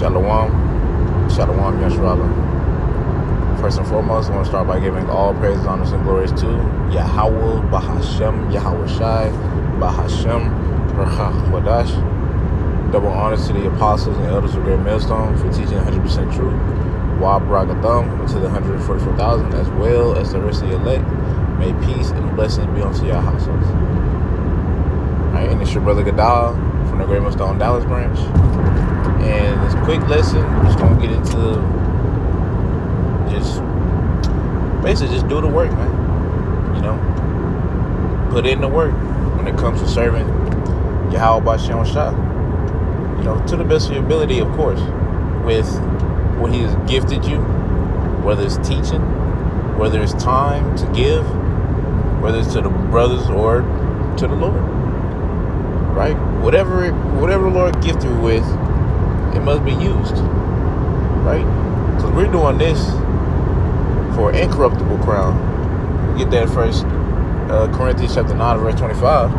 Shalom. Shalom Yashrala. First and foremost, I want to start by giving all praises, honors, and glories to Yahweh, Bahashem, Yahweh Shai, Bahashem, Rachach Wadash. Double honors to the apostles and elders of Great Millstone for teaching 100% truth. Wab Ragatham to the 144,000, as well as the rest of the elect. May peace and blessings be unto your households. Alright, and it's your brother Gadal from the Great Millstone Dallas branch. And this quick lesson, we're just going to get into basically just do the work, man. You know, put in the work when it comes to serving Yahweh Bashem Shah. You know, to the best of your ability, of course, with what he has gifted you, whether it's teaching, whether it's time to give, whether it's to the brothers or to the Lord, right? Whatever the Lord gifted you with, it must be used, right? Because we're doing this for an incorruptible crown. We get that first Corinthians chapter 9 verse 25.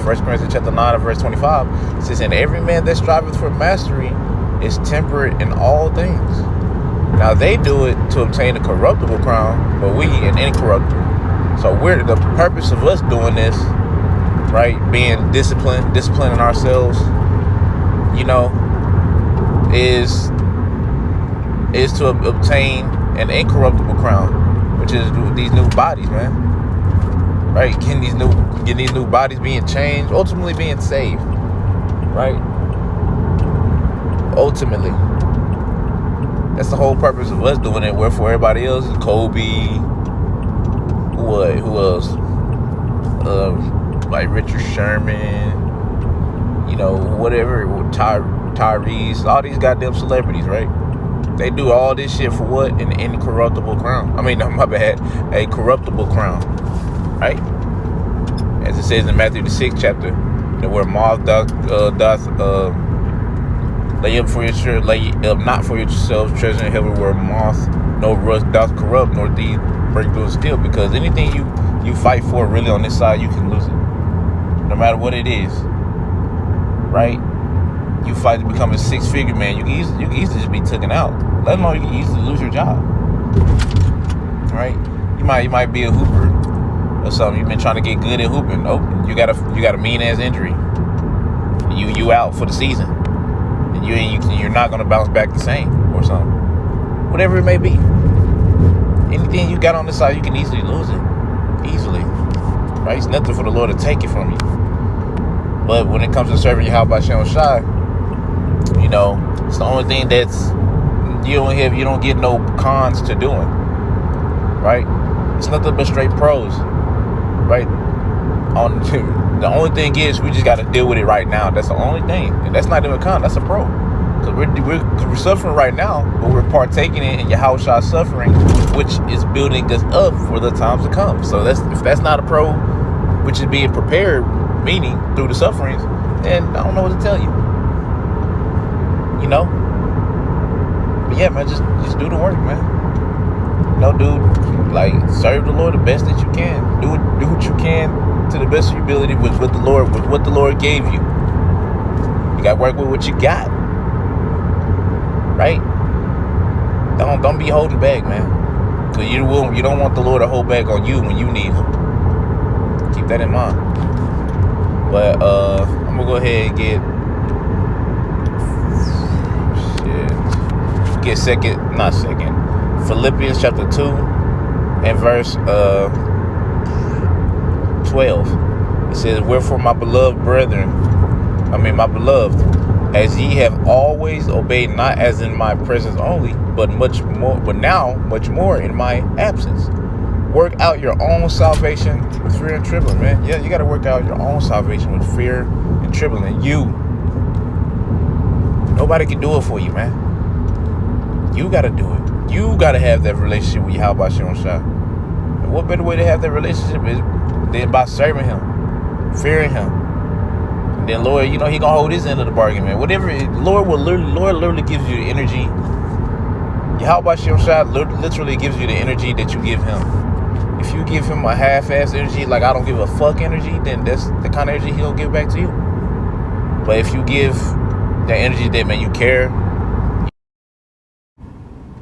First Corinthians chapter 9 verse 25 says, and every man that striveth for mastery is temperate in all things. Now they do it to obtain a corruptible crown, but we an incorruptible. So the purpose of us doing this, right, being disciplining ourselves, you know, is to obtain an incorruptible crown, which is these new bodies, man. Right? Getting these new bodies being changed, ultimately being saved. Right? Ultimately. That's the whole purpose of us doing it. Wherefore everybody else is Kobe. Who else? Like Richard Sherman. You know, whatever. Tyrese. All these goddamn celebrities, right? They do all this shit for what? An incorruptible crown. I mean, no, my bad. A corruptible crown. Right? As it says in Matthew the 6th chapter, where moth doth lay up not for yourselves treasure in heaven, where moth no rust doth corrupt, nor thieves break through and steal. Because anything you fight for really on this side, you can lose it. No matter what it is. Right? You fight to become a six-figure man, you can easily just be taken out. Let alone you can easily lose your job. Right? You might be a hooper or something. You've been trying to get good at hooping. Oh, you got a mean ass injury. You out for the season, and you're not gonna bounce back the same or something. Whatever it may be. Anything you got on the side, you can easily lose it. Easily. Right? It's nothing for the Lord to take it from you. But when it comes to serving Yahweh Bashem Shai, you know, it's the only thing that's you don't get no cons to doing. Right? It's nothing but straight pros. Right? The only thing is we just got to deal with it right now. That's the only thing. And that's not even a con, that's a pro. Because we're suffering right now, but we're partaking in Yahweh Shai's suffering, which is building us up for the times to come. So if that's not a pro, which is being prepared, meaning through the sufferings, then I don't know what to tell you. You know? But yeah, man, just do the work, man. No, dude, like, serve the Lord the best that you can. Do what you can to the best of your ability with what the Lord gave you. You got to work with what you got. Right? Don't be holding back, man. Because you don't want the Lord to hold back on you when you need him. Keep that in mind. But I'm gonna go ahead and get Philippians chapter 2 and verse 12. It says, wherefore my beloved, as ye have always obeyed, not as in my presence only, but now much more in my absence. Work out your own salvation with fear and trembling, man. Yeah, you got to work out your own salvation with fear and trembling. And nobody can do it for you, man. You got to do it. You got to have that relationship with Yahweh Bashem Shai. And what better way to have that relationship is than by serving him, fearing him. And then Lord, you know, he gonna hold his end of the bargain, man. Lord literally gives you the energy. Yahweh Bashem Shai literally gives you the energy that you give him. If you give him a half-ass energy, like I don't give a fuck energy, then that's the kind of energy he'll give back to you. But if you give that energy that, man, you care.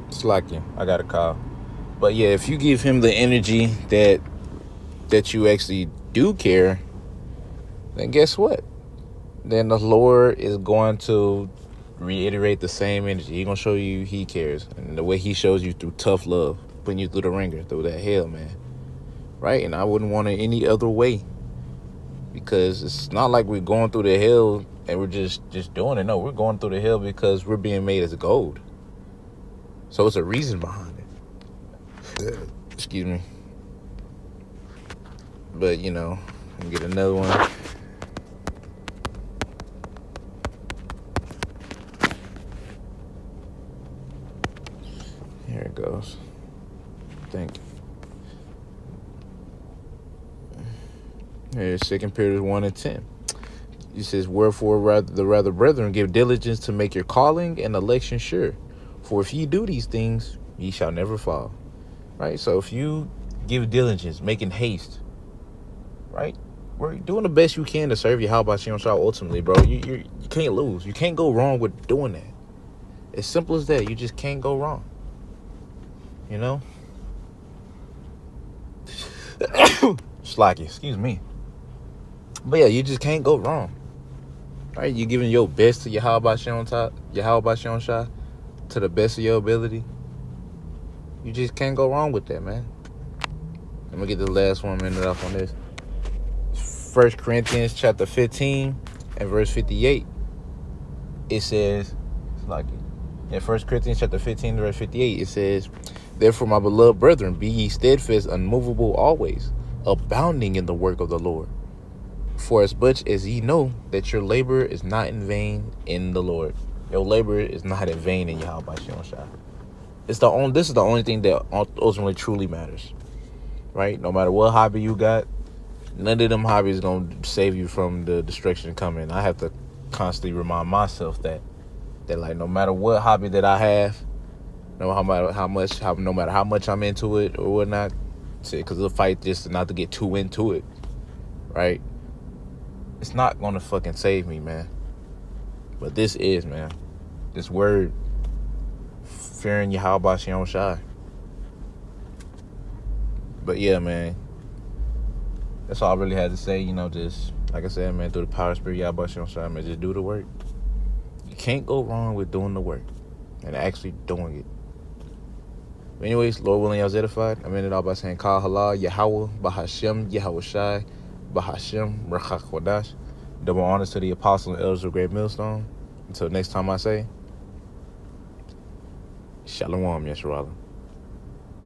It's like you. I got a call. But yeah, if you give him the energy that you actually do care, then guess what? Then the Lord is going to reiterate the same energy. He's going to show you he cares. And the way he shows you through tough love, putting you through the ringer, through that hell, man. Right? And I wouldn't want it any other way. Because it's not like we're going through the hell and we're just doing it. No, we're going through the hell because we're being made as gold. So it's a reason behind it. Excuse me. But, you know, let me get another one. Here it goes. Thank you. Here's 2 Peter 1 and 10. It says, wherefore the rather brethren, give diligence to make your calling and election sure. For if ye do these things, ye shall never fall. Right? So if you give diligence, making haste, right? We're doing the best you can to serve you. How about you ultimately, bro? You can't lose. You can't go wrong with doing that. As simple as that. You just can't go wrong. You know? Slacky, excuse me. But yeah, you just can't go wrong. Right? You giving your best to Yahweh Shai, to the best of your ability. You just can't go wrong with that, man. Let me get the last 1 minute off on this. 1 Corinthians chapter 15 and verse 58. It says, it's like in 1 Corinthians chapter 15 verse 58, it says, therefore, my beloved brethren, be ye steadfast, unmovable always, abounding in the work of the Lord. For as much as ye know that your labor is not in vain in the Lord. Your labor is not in vain in Yahweh Shai. This is the only thing that ultimately truly matters. Right? No matter what hobby you got, none of them hobbies gonna save you from the destruction coming. I have to constantly remind myself that like no matter what hobby that I have, no matter how much I'm into it or whatnot, because the fight just not to get too into it, right? It's not gonna fucking save me, man. But this is, man. This word, fearing Yahweh Shai. But yeah, man. That's all I really had to say. You know, just like I said, man, through the power of Spirit Yahweh Shai, man, just do the work. You can't go wrong with doing the work and actually doing it. But anyways, Lord willing, y'all's edified. I'm in it all by saying, Kal Halal, Yahweh, Bahashem, Yahweh Shai, Bahashem, Rachach Wadash. Double honors to the apostles and elders of Great Millstone. Until next time I say, Shalom, Yeshua.